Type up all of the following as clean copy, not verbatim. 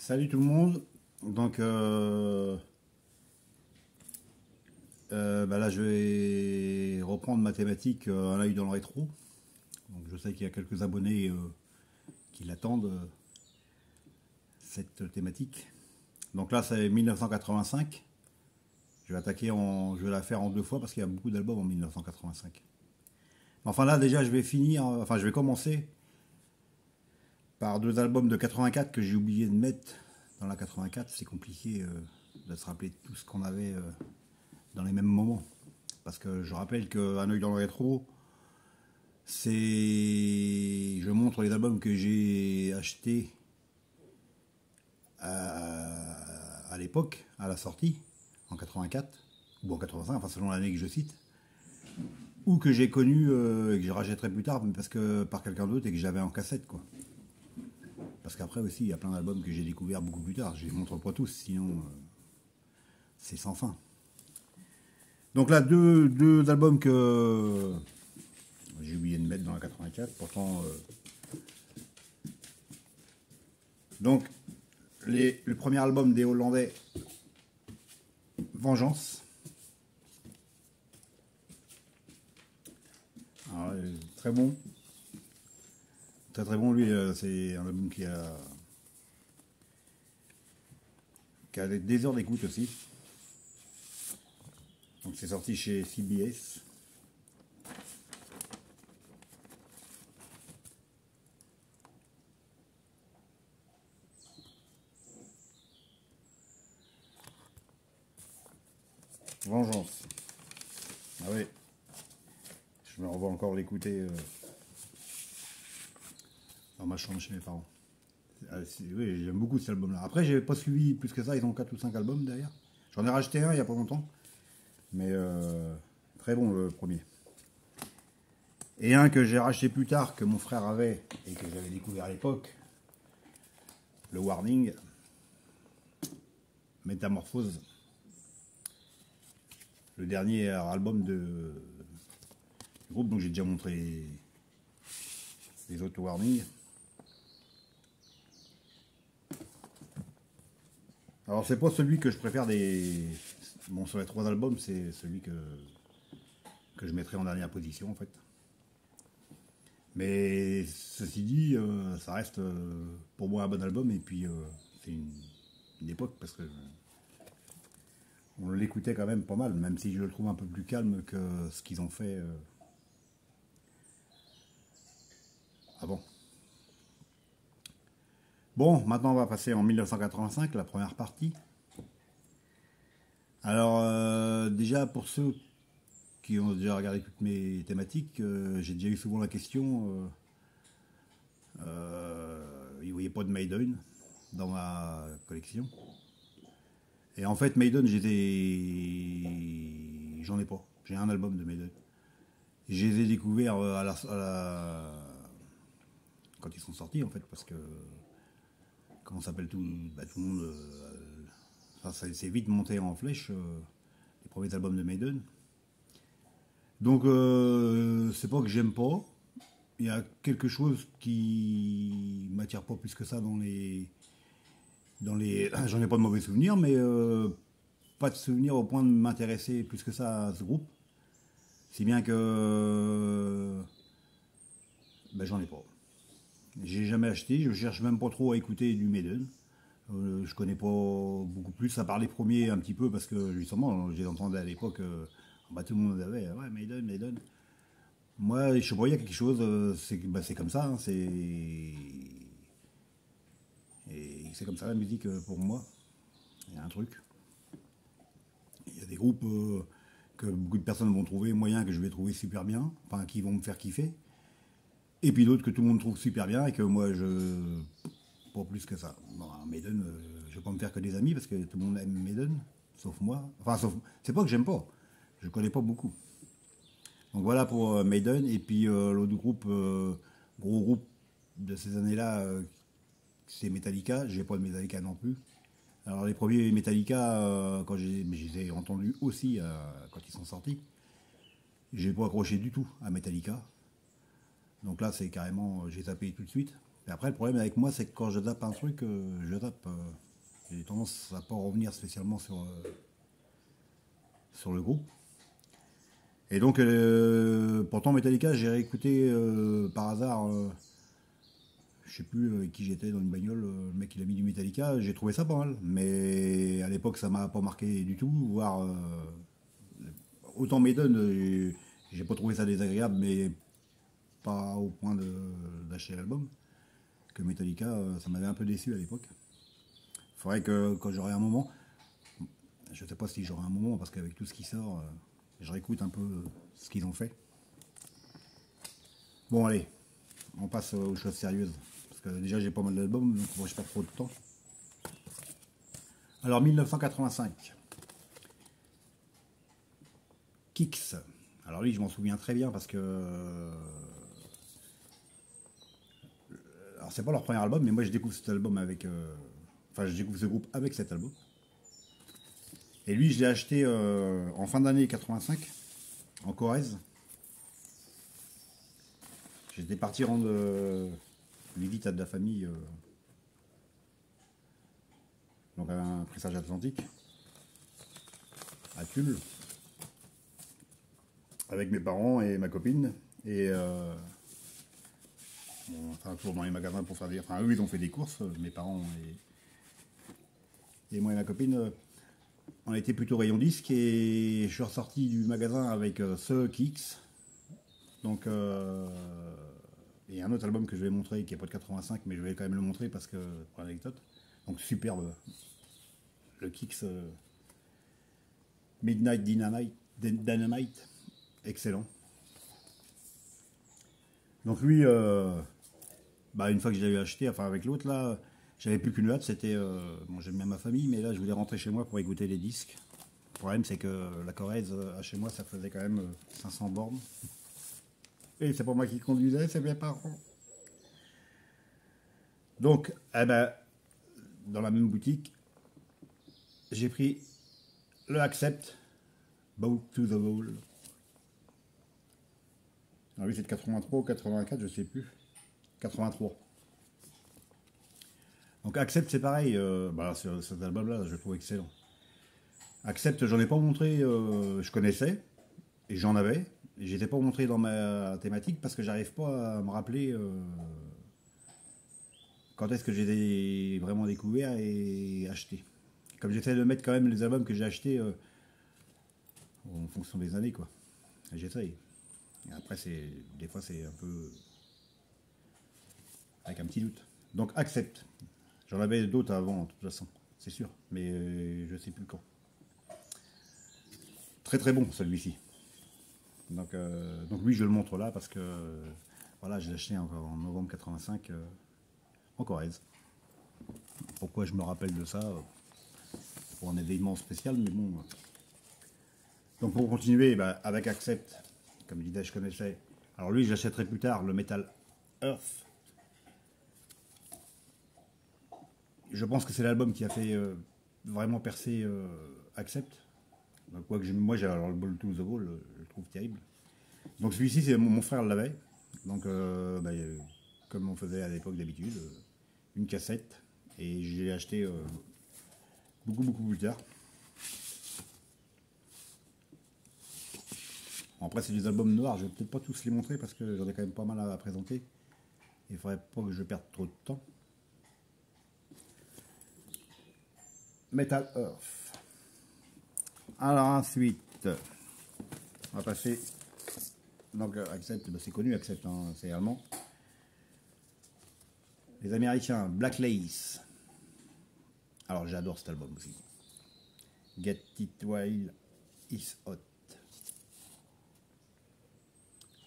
Salut tout le monde. Donc là je vais reprendre ma thématique un œil dans le rétro. Donc je sais qu'il y a quelques abonnés qui l'attendent cette thématique. Donc là c'est 1985. Je vais la faire en deux fois parce qu'il y a beaucoup d'albums en 1985. Enfin là déjà je vais commencer par deux albums de 84 que j'ai oublié de mettre dans la 84. C'est compliqué de se rappeler tout ce qu'on avait dans les mêmes moments. Parce que je rappelle qu'un œil dans le rétro, je montre les albums que j'ai achetés à l'époque, à la sortie, en 84, ou en 85, enfin selon l'année que je cite, ou que j'ai connu et que je rachèterai plus tard par quelqu'un d'autre et que j'avais en cassette, quoi. Parce qu'après aussi, il y a plein d'albums que j'ai découverts beaucoup plus tard. Je les montre pas tous, sinon c'est sans fin. Donc là, deux albums que j'ai oublié de mettre dans la 84. Pourtant, donc le premier album des Hollandais, Vengeance. Alors, très bon. Très très bon, lui, c'est un album qui a des heures d'écoute aussi. Donc c'est sorti chez CBS. Vengeance. Ah oui. Je me revois encore l'écouter dans ma chambre chez mes parents. Oui, j'aime beaucoup cet album-là. Après, j'ai pas suivi plus que ça. Ils ont 4 ou 5 albums derrière. J'en ai racheté un il y a pas longtemps. Mais très bon le premier. Et un que j'ai racheté plus tard, que mon frère avait et que j'avais découvert à l'époque, le Warning, Métamorphose. Le dernier album du groupe, donc j'ai déjà montré les autres Warning. Alors c'est pas celui que je préfère Bon, sur les 3 albums, c'est celui que je mettrai en dernière position en fait. Mais ceci dit, ça reste pour moi un bon album et puis c'est une époque parce que on l'écoutait quand même pas mal, même si je le trouve un peu plus calme que ce qu'ils ont fait avant. Bon, maintenant on va passer en 1985, la première partie. Alors déjà pour ceux qui ont déjà regardé toutes mes thématiques, j'ai déjà eu souvent la question, ils ne voyaient pas de Maiden dans ma collection. Et en fait Maiden, j'en ai pas. J'ai un album de Maiden. Je les ai découverts quand ils sont sortis en fait, parce que comment s'appelle tout le monde, ça s'est vite monté en flèche, les premiers albums de Maiden. Donc c'est pas que j'aime pas, il y a quelque chose qui m'attire pas plus que ça dans les j'en ai pas de mauvais souvenirs, mais pas de souvenirs au point de m'intéresser plus que ça à ce groupe, si bien que j'en ai pas. J'ai jamais acheté, je cherche même pas trop à écouter du Maiden. Je connais pas beaucoup plus, à part les premiers un petit peu, parce que justement, j'ai entendu à l'époque, tout le monde avait, ouais, Maiden. Moi, je sais pas, il y a quelque chose, c'est comme ça, hein, c'est comme ça la musique pour moi. Il y a un truc. Il y a des groupes que beaucoup de personnes vont trouver moyens, que je vais trouver super bien, enfin qui vont me faire kiffer. Et puis d'autres que tout le monde trouve super bien et que moi pas plus que ça. Bon, Maiden, je vais pas me faire que des amis parce que tout le monde aime Maiden, sauf moi. Enfin, c'est pas que j'aime pas, je connais pas beaucoup. Donc voilà pour Maiden. Et puis l'autre groupe, gros groupe de ces années-là, c'est Metallica. J'ai pas de Metallica non plus. Alors les premiers Metallica, je les ai entendus aussi quand ils sont sortis. J'ai pas accroché du tout à Metallica. Donc là, c'est carrément, j'ai tapé tout de suite. Et après, le problème avec moi, c'est que quand je tape un truc, je tape. J'ai tendance à pas revenir spécialement sur le groupe. Et donc, pourtant Metallica, j'ai réécouté par hasard, je sais plus avec qui j'étais dans une bagnole, le mec il a mis du Metallica, j'ai trouvé ça pas mal. Mais à l'époque, ça m'a pas marqué du tout, voire autant Maiden, j'ai pas trouvé ça désagréable, mais pas au point d'acheter l'album. Que Metallica, ça m'avait un peu déçu à l'époque. Il faudrait que quand j'aurai un moment, je sais pas si j'aurai un moment, parce qu'avec tout ce qui sort, je réécoute un peu ce qu'ils ont fait. Bon, allez, on passe aux choses sérieuses. Parce que déjà, j'ai pas mal d'albums, donc moi, je perds trop de temps. Alors, 1985. Kix. Alors lui, je m'en souviens très bien parce que... alors, c'est pas leur premier album, mais moi, je découvre cet album avec... enfin, je découvre ce groupe avec cet album. Et lui, je l'ai acheté en fin d'année 85, en Corrèze. J'étais parti rendre visite à de la famille, donc à un pressage atlantique, à Tulle, avec mes parents et ma copine. Et bon, on fait un tour dans les magasins pour faire des... Enfin, eux, ils ont fait des courses, mes parents et moi et ma copine. On était plutôt rayon disque et je suis ressorti du magasin avec ce Kix. Donc, et un autre album que je vais montrer qui n'est pas de 85, mais je vais quand même le montrer parce que pour l'anecdote. Donc superbe. Le Kix Midnight Dynamite, excellent. Donc lui, bah une fois que je l'avais acheté, enfin avec l'autre là, j'avais plus qu'une hâte, c'était... bon, j'aime bien ma famille, mais là je voulais rentrer chez moi pour écouter les disques. Le problème c'est que la Corrèze, à chez moi, ça faisait quand même 500 bornes. Et c'est pas moi qui conduisais, c'est mes parents. Donc, eh ben, dans la même boutique, j'ai pris le Accept, Bow to the Wall. Ah oui, c'est de 83 ou 84, je sais plus. 83. Donc Accept, c'est pareil. Bah, cet album-là, je le trouve excellent. Accept, j'en ai pas montré, je connaissais, et j'en avais. Et j'étais pas montré dans ma thématique parce que j'arrive pas à me rappeler quand est-ce que j'ai vraiment découvert et acheté. Comme j'essaie de mettre quand même les albums que j'ai achetés en fonction des années, quoi. J'essaye. Et après, des fois, c'est un peu avec un petit doute. Donc, Accept. J'en avais d'autres avant, de toute façon, c'est sûr. Mais je sais plus quand. Très très bon, celui-ci. Donc lui, je le montre là parce que voilà, je l'ai acheté en novembre 85 en Corrèze. Pourquoi je me rappelle de ça pour un événement spécial, mais bon. Donc pour continuer, bah, avec Accept, comme je disais, je connaissais. Alors lui, j'achèterai plus tard le Metal Earth. Je pense que c'est l'album qui a fait vraiment percer Accept. Donc, moi, j'ai alors le Ball to the Wall, je le trouve terrible. Donc celui-ci, c'est mon frère l'avait. Donc, bah, comme on faisait à l'époque d'habitude, une cassette. Et je l'ai acheté beaucoup, beaucoup plus tard. Bon, après, c'est des albums noirs. Je vais peut-être pas tous les montrer parce que j'en ai quand même pas mal à présenter. Il faudrait pas que je perde trop de temps. Metal Earth. Alors ensuite, on va passer. Donc Accept, bah, c'est connu, Accept, hein, c'est allemand. Les Américains, Black Lace. Alors j'adore cet album aussi. Get It While It's Hot.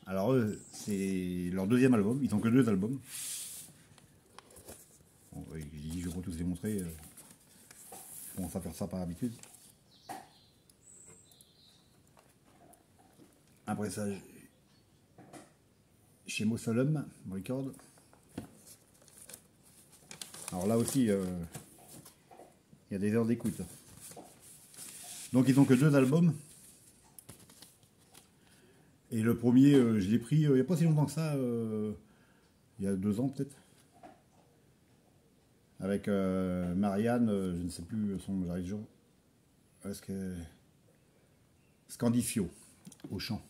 Alors eux, c'est leur deuxième album, ils n'ont que deux albums. Bon, oui, je vais pas tous les montrer. Je commence à faire ça par habitude. Après ça, chez Mausolum Record. Alors là aussi, il y a des heures d'écoute. Donc ils n'ont que deux albums. Et le premier, je l'ai pris il n'y a pas si longtemps que ça, il y a 2 ans peut-être. avec Marianne, je ne sais plus son nom, j'arrive toujours. Est-ce que Scandifio au chant.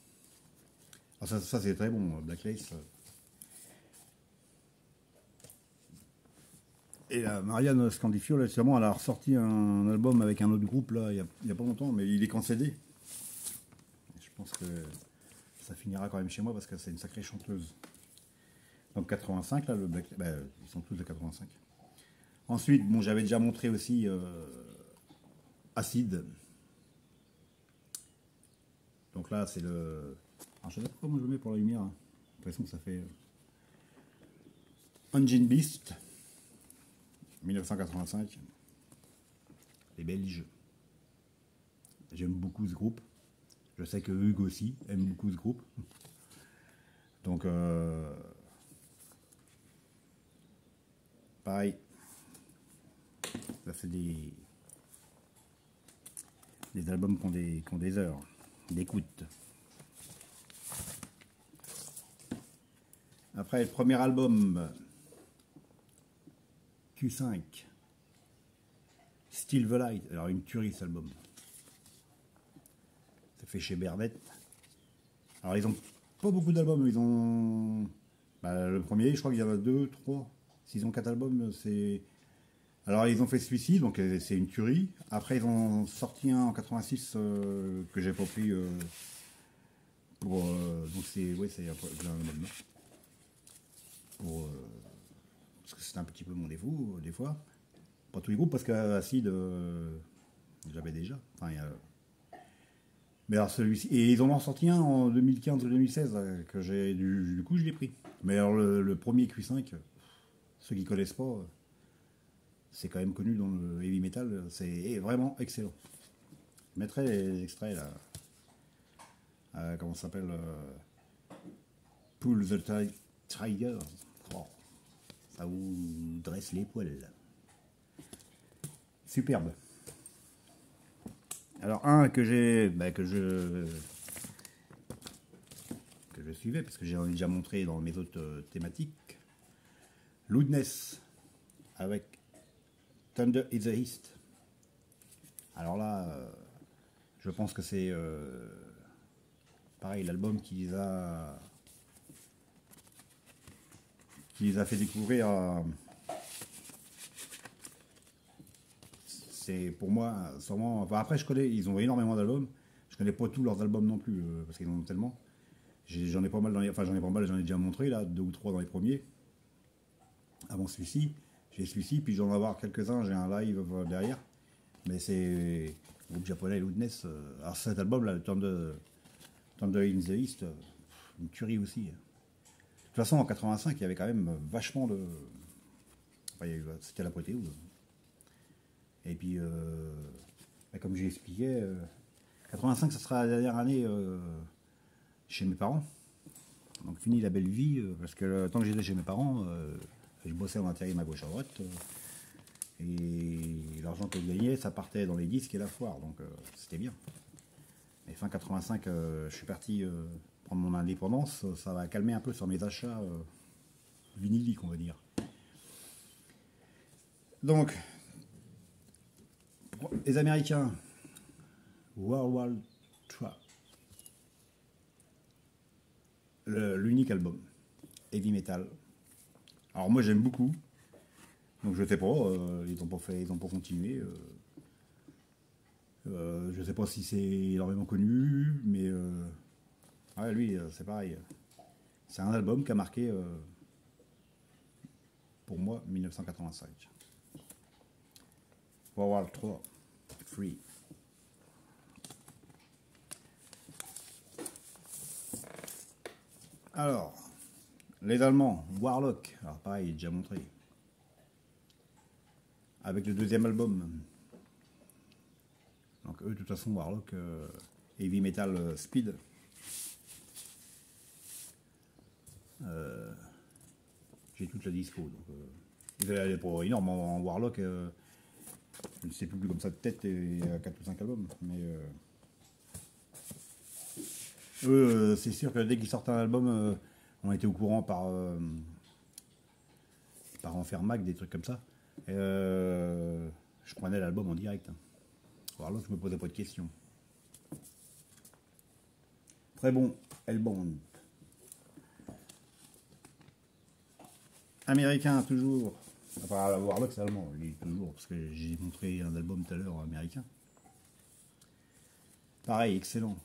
Alors ça c'est très bon, Black Lace. Et la Marianne Scandifio, là, justement, elle a ressorti un album avec un autre groupe là, il y a pas longtemps, mais il est qu'en CD. Je pense que ça finira quand même chez moi parce que c'est une sacrée chanteuse. Donc 85, là, le Black, ils sont tous de 85. Ensuite, bon, j'avais déjà montré aussi Acid. Donc là, c'est le. Alors, je ne sais pas comment je le mets pour la lumière. Hein. J'ai l'impression que ça fait. Engine Beast, 1985. Les Belges. J'aime beaucoup ce groupe. Je sais que Hugues aussi aime beaucoup ce groupe. Donc, pareil. Ça, c'est des albums qui ont des heures d'écoute. Après, le premier album, Q5, Still the Light. Alors, une tuerie, cet album. C'est fait chez Bernette. Alors, ils ont pas beaucoup d'albums. Ils ont... le premier, je crois qu'il y en a 2, 3. S'ils ont 4 albums, c'est... Alors, ils ont fait celui-ci, donc c'est une tuerie. Après, ils ont sorti un en 86 que j'ai pas pris pour... donc, c'est... Oui, c'est un album. Pour... parce que c'est un petit peu mon défaut, des fois. Pas tous les groupes, parce qu'Acid, j'avais déjà. Enfin, mais alors celui-ci... Et ils en ont sorti un en 2015 ou 2016, que j'ai... Du coup, je l'ai pris. Mais alors, le premier Q5, ceux qui connaissent pas... c'est quand même connu dans le heavy metal, c'est vraiment excellent. Je mettrai les extraits là. Comment ça s'appelle Pull the Trigger. Oh, ça vous dresse les poils. Superbe. Alors un que j'ai, que je suivais parce que j'ai déjà montré dans mes autres thématiques. Loudness avec Thunder in the East. Alors là, je pense que c'est pareil, l'album qui les a fait découvrir. C'est pour moi sûrement. Enfin, après, je connais, ils ont énormément d'albums. Je connais pas tous leurs albums non plus parce qu'ils en ont tellement. J'en ai pas mal j'en ai déjà montré là, 2 ou 3 dans les premiers. Avant celui-ci. J'ai celui-ci, puis j'en vais avoir quelques-uns, j'ai un live derrière. Mais c'est le groupe japonais Loudness. Alors cet album là, le Thunder in the East, une tuerie aussi. De toute façon, en 85, il y avait quand même vachement de... Enfin, c'était l'apothéose. Et puis, comme j'ai expliqué, 85, ça sera la dernière année chez mes parents. Donc fini la belle vie, parce que tant que j'étais chez mes parents... je bossais en intérim à gauche à droite et l'argent que je gagnais ça partait dans les disques et la foire, donc c'était bien. Et fin 85 je suis parti prendre mon indépendance, ça va calmer un peu sur mes achats vinyliques on va dire. Donc les Américains, World War II, l'unique album heavy metal. Alors moi j'aime beaucoup, donc je sais pas, ils ont pas continué. Je sais pas si c'est énormément connu, mais ouais, lui c'est pareil. C'est un album qui a marqué pour moi 1985. World War 3, Free. Alors. Les Allemands, Warlock, alors pareil, déjà montré. Avec le deuxième album. Donc eux, de toute façon, Warlock, Heavy Metal Speed. J'ai toute la disco. Donc, ils allaient pas énorme en Warlock. Je ne sais plus comme ça de tête, il y a 4 ou 5 albums. Mais eux, c'est sûr que dès qu'ils sortent un album... on était au courant par Enfer Mag, des trucs comme ça. Je prenais l'album en direct. Alors là, je me posais pas de questions. Très bon, Hellbound. Américain, toujours. Enfin, Warlock, c'est allemand, lui, toujours, parce que j'ai montré un album tout à l'heure américain. Pareil, excellent.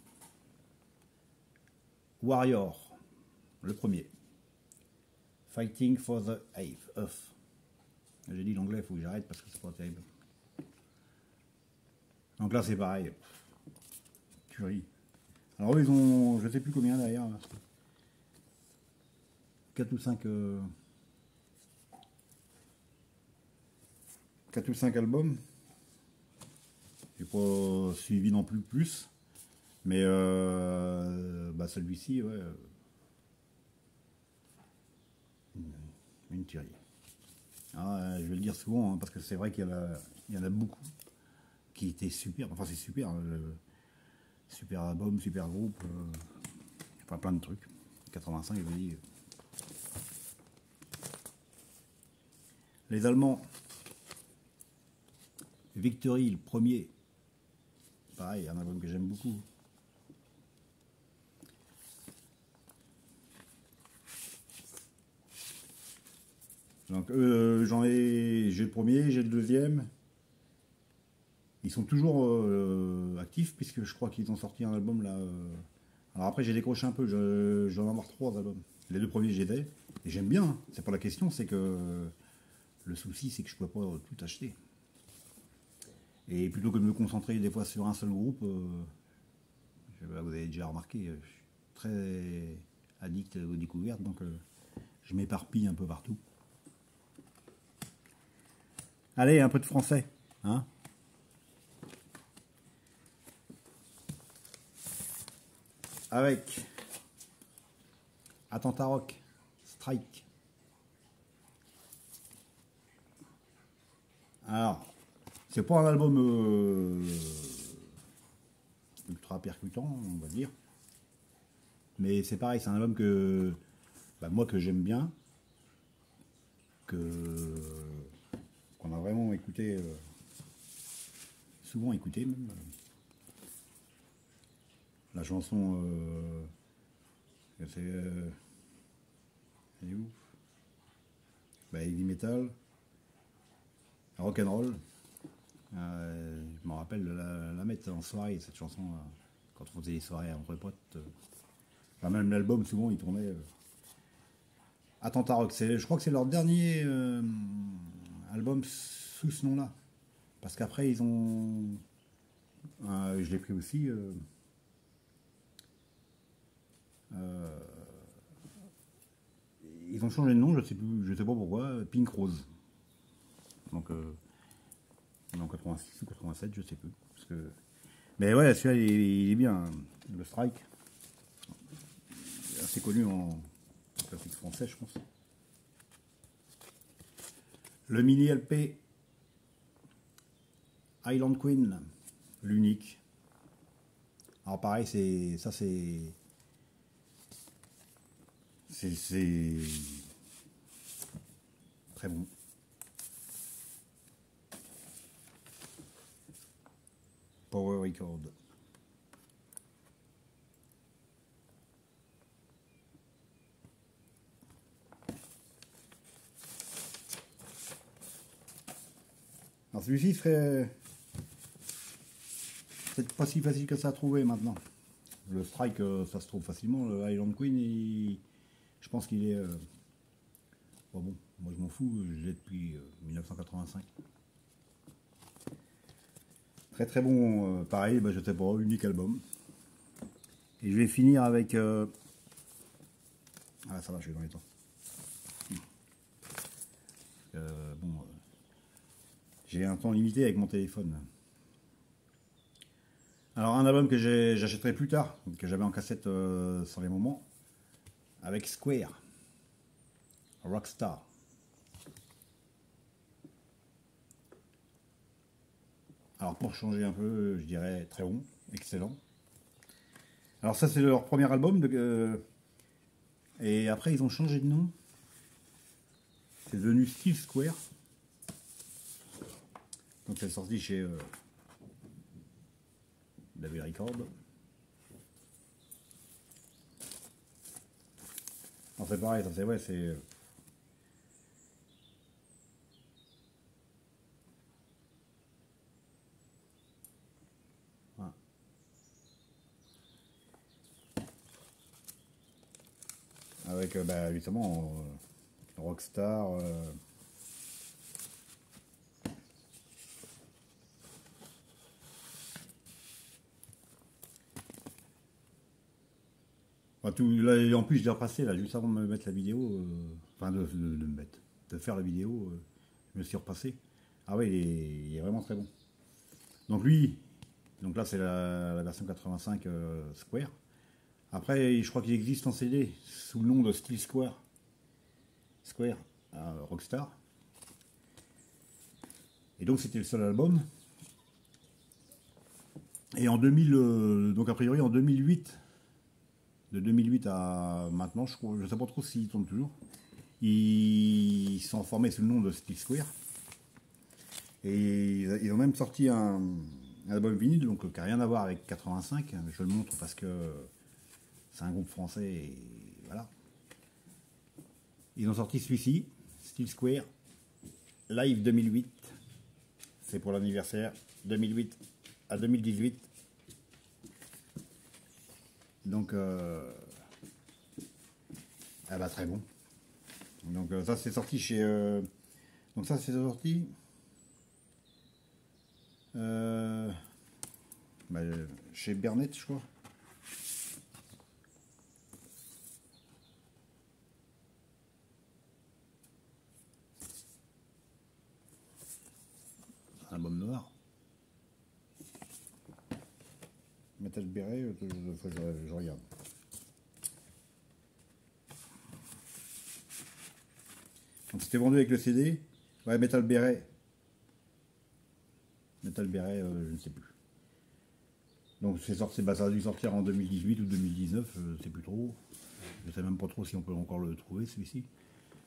Warrior, le premier. Fighting for the Earth. J'ai dit l'anglais, il faut que j'arrête parce que c'est pas terrible. Donc là, c'est pareil. Curie. Alors eux, ils ont, je sais plus combien d'ailleurs. 4 ou 5... 4 ou 5 albums. J'ai pas suivi non plus. Mais bah celui-ci, ouais. Une tuerie. Ah, je vais le dire souvent, hein, parce que c'est vrai qu'il y en a beaucoup qui étaient super. Enfin, c'est super. Super album, super groupe. Enfin, plein de trucs. 85, je vous dis. Les Allemands. Victory, le premier. Pareil, un album que j'aime beaucoup. Donc j'ai le premier, j'ai le deuxième. Ils sont toujours actifs puisque je crois qu'ils ont sorti un album là. Alors après j'ai décroché un peu, je dois en avoir 3 albums. Les 2 premiers j'étais et j'aime bien. Hein. C'est pas la question, c'est que le souci c'est que je peux pas tout acheter. Et plutôt que de me concentrer des fois sur un seul groupe, vous avez déjà remarqué, je suis très addict aux découvertes, donc je m'éparpille un peu partout. Allez, un peu de français, hein. Avec Attentat Rock, Strike. Alors, c'est pas un album ultra percutant, on va dire. Mais c'est pareil, c'est un album que bah, moi que j'aime bien, qu'on a vraiment écouté, souvent écouté même. La chanson, c'est elle est où? Bah, heavy metal, rock and roll. Je me rappelle de la mettre en soirée cette chanson quand on faisait des soirées entre potes. Enfin, même l'album souvent il tournait. Attentat Rock, je crois que c'est leur dernier album sous ce nom-là. Parce qu'après ils ont, je l'ai pris aussi. Ils ont changé de nom, je sais pas pourquoi, Pink Rose. Donc en 86 ou 87, je sais plus. Parce que... Mais ouais, celui-là il est bien, hein. Le Strike. Assez connu en classique français, je pense. Le mini LP Island Queen, l'unique. Alors pareil, c'est très bon. Power Record. Alors celui-ci serait peut-être pas si facile que ça à trouver maintenant. Le Strike, ça se trouve facilement. Le Island Queen, je pense qu'il est... bon, moi je m'en fous, je l'ai depuis 1985. Très très bon, pareil, bah, je sais pas, unique album. Et je vais finir avec... Ah ça va, je suis dans les temps. Bon, j'ai un temps limité avec mon téléphone. Alors un album que j'achèterai plus tard, que j'avais en cassette sur les moments, avec Square, Rockstar. Alors pour changer un peu, je dirais très bon, excellent. Alors ça c'est leur premier album, et après ils ont changé de nom. C'est devenu Steel Square. Donc c'est sorti chez David Record. Alors c'est pareil, ça c'est ouais, c'est. Voilà. Avec bah, justement Rockstar. Enfin, tout, là, et en plus, je l'ai repassé là, juste avant de me mettre la vidéo, enfin de me mettre, de faire la vidéo, je me suis repassé. Ah ouais, il est vraiment très bon. Donc lui, donc là c'est la version 85 Square. Après, je crois qu'il existe en CD sous le nom de Steel Square, Rockstar. Et donc c'était le seul album. Et en 2000, donc a priori en 2008, de 2008 à maintenant, je ne sais pas trop s'ils tournent toujours. Ils sont formés sous le nom de Steel Square. Et ils ont même sorti un album vinyle, donc qui n'a rien à voir avec 85. Je le montre parce que c'est un groupe français et voilà. Ils ont sorti celui-ci, Steel Square, Live 2008. C'est pour l'anniversaire 2008 à 2018. Donc, ah bah très bon. Donc ça c'est sorti chez. Donc ça c'est sorti. Bah, chez Bernett, je crois. Un album noir. Metal Beret, je regarde. Donc c'était vendu avec le CD. Ouais, Metal Beret. Metal Beret, je ne sais plus. Donc c'est sorti, bah, ça a dû sortir en 2018 ou 2019, je ne sais plus trop. Je ne sais même pas trop si on peut encore le trouver celui-ci.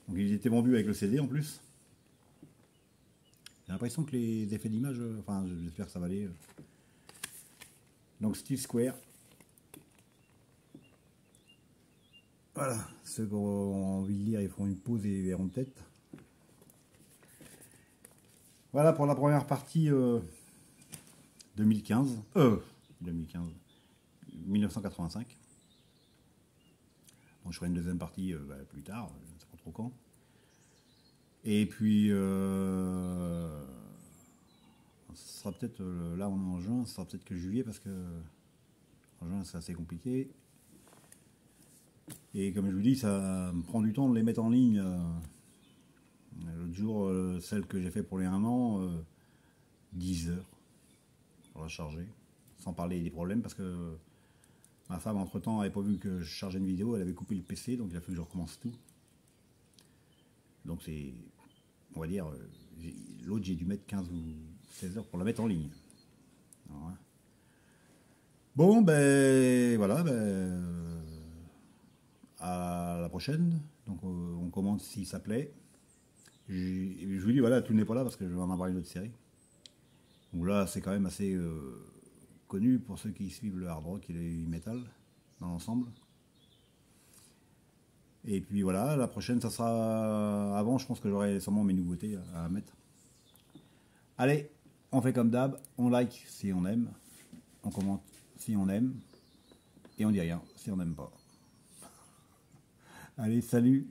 Donc il était vendu avec le CD en plus. J'ai l'impression que les effets d'image, enfin j'espère que ça va aller. Donc Steel Square. Voilà, ceux qui ont envie de lire, ils font une pause et ils verront peut-être. Voilà pour la première partie 2015. 1985. Donc je ferai une deuxième partie bah, plus tard, je ne sais pas trop quand. Et puis, ce sera peut-être, là on est en juin, ce sera peut-être que juillet parce que en juin c'est assez compliqué. Et comme je vous dis, ça me prend du temps de les mettre en ligne. L'autre jour, celle que j'ai fait pour les 1 an, 10 heures pour la charger. Sans parler des problèmes parce que ma femme entre temps n'avait pas vu que je chargeais une vidéo, elle avait coupé le PC, donc il a fallu que je recommence tout. Donc c'est, on va dire, l'autre j'ai dû mettre 15 ou 16 heures pour la mettre en ligne. Alors, hein. Bon, ben voilà, ben, à la prochaine. Donc on commente si ça plaît. Je vous dis, voilà, tout n'est pas là parce que je vais en avoir une autre série. Donc là, c'est quand même assez connu pour ceux qui suivent le hard rock et le heavy metal dans l'ensemble. Et puis voilà, la prochaine, ça sera avant, je pense que j'aurai sûrement mes nouveautés à mettre. Allez, on fait comme d'hab, on like si on aime, on commente si on aime, et on dit rien si on n'aime pas. Allez, salut!